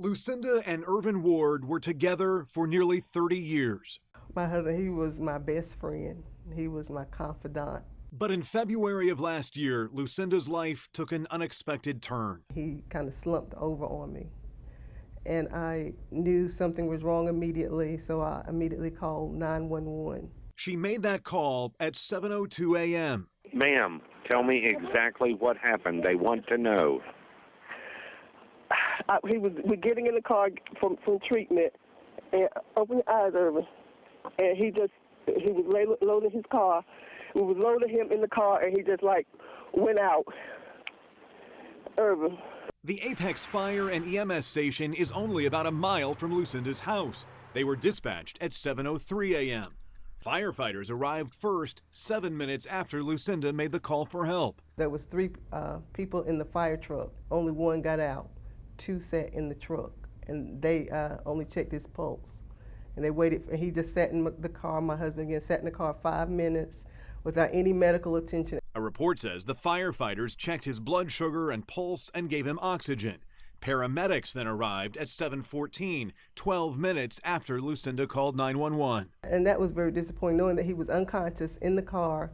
Lucinda and Irvin Ward were together for nearly 30 years. My husband, he was my best friend. He was my confidant. But in February of last year, Lucinda's life took an unexpected turn. He kind of slumped over on me. And I knew something was wrong immediately, so I immediately called 911. She made that call at 7:02 a.m. Ma'am, tell me exactly what happened. They want to know. We're getting in the car from treatment, and open your eyes, Irvin. And he was loading his car. We was loading him in the car, and he just went out. Irvin. The Apex Fire and EMS station is only about a mile from Lucinda's house. They were dispatched at 7:03 a.m. Firefighters arrived first 7 minutes after Lucinda made the call for help. There was 3 people in the fire truck. Only one got out. 2 sat in the truck, and they only checked his pulse. And they waited, and he just sat in the car. My husband again sat in the car 5 minutes without any medical attention. A report says the firefighters checked his blood sugar and pulse and gave him oxygen. Paramedics then arrived at 7:14, 12 minutes after Lucinda called 911. And that was very disappointing, knowing that he was unconscious in the car,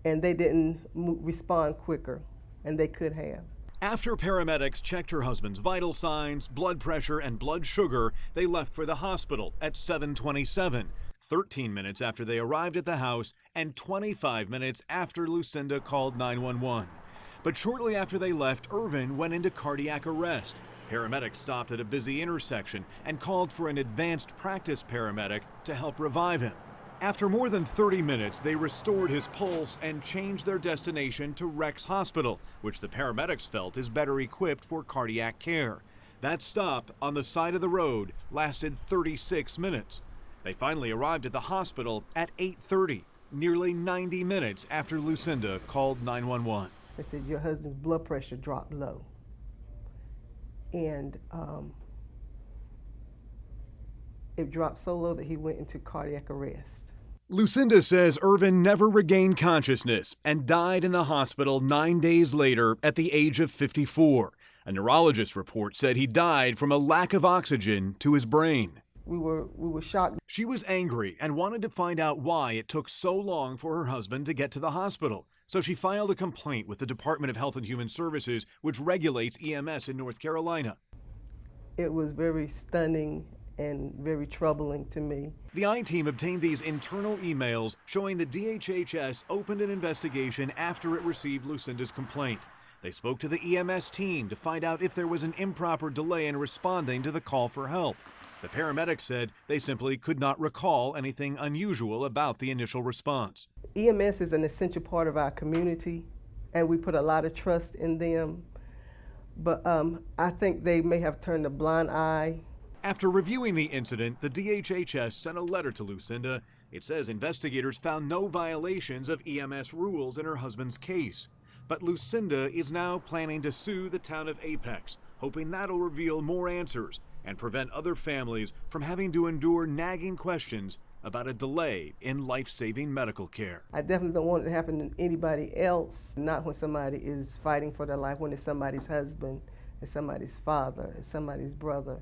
and they didn't respond quicker, and they could have. After paramedics checked her husband's vital signs, blood pressure, and blood sugar, they left for the hospital at 7:27, 13 minutes after they arrived at the house and 25 minutes after Lucinda called 911. But shortly after they left, Irvin went into cardiac arrest. Paramedics stopped at a busy intersection and called for an advanced practice paramedic to help revive him. After more than 30 minutes, they restored his pulse and changed their destination to Rex Hospital, which the paramedics felt is better equipped for cardiac care. That stop on the side of the road lasted 36 minutes. They finally arrived at the hospital at 8:30, nearly 90 minutes after Lucinda called 911. They said, your husband's blood pressure dropped low. And it dropped so low that he went into cardiac arrest. Lucinda says Irvin never regained consciousness and died in the hospital 9 days later at the age of 54. A neurologist report said he died from a lack of oxygen to his brain. We were shocked. She was angry and wanted to find out why it took so long for her husband to get to the hospital. So she filed a complaint with the Department of Health and Human Services, which regulates EMS in North Carolina. It was very stunning and very troubling to me. The I-Team obtained these internal emails showing the DHHS opened an investigation after it received Lucinda's complaint. They spoke to the EMS team to find out if there was an improper delay in responding to the call for help. The paramedics said they simply could not recall anything unusual about the initial response. EMS is an essential part of our community, and we put a lot of trust in them. But I think they may have turned a blind eye. After reviewing the incident, the DHHS sent a letter to Lucinda. It says investigators found no violations of EMS rules in her husband's case. But Lucinda is now planning to sue the town of Apex, hoping that'll reveal more answers and prevent other families from having to endure nagging questions about a delay in life-saving medical care. I definitely don't want it to happen to anybody else, not when somebody is fighting for their life, when it's somebody's husband, it's somebody's father, it's somebody's brother.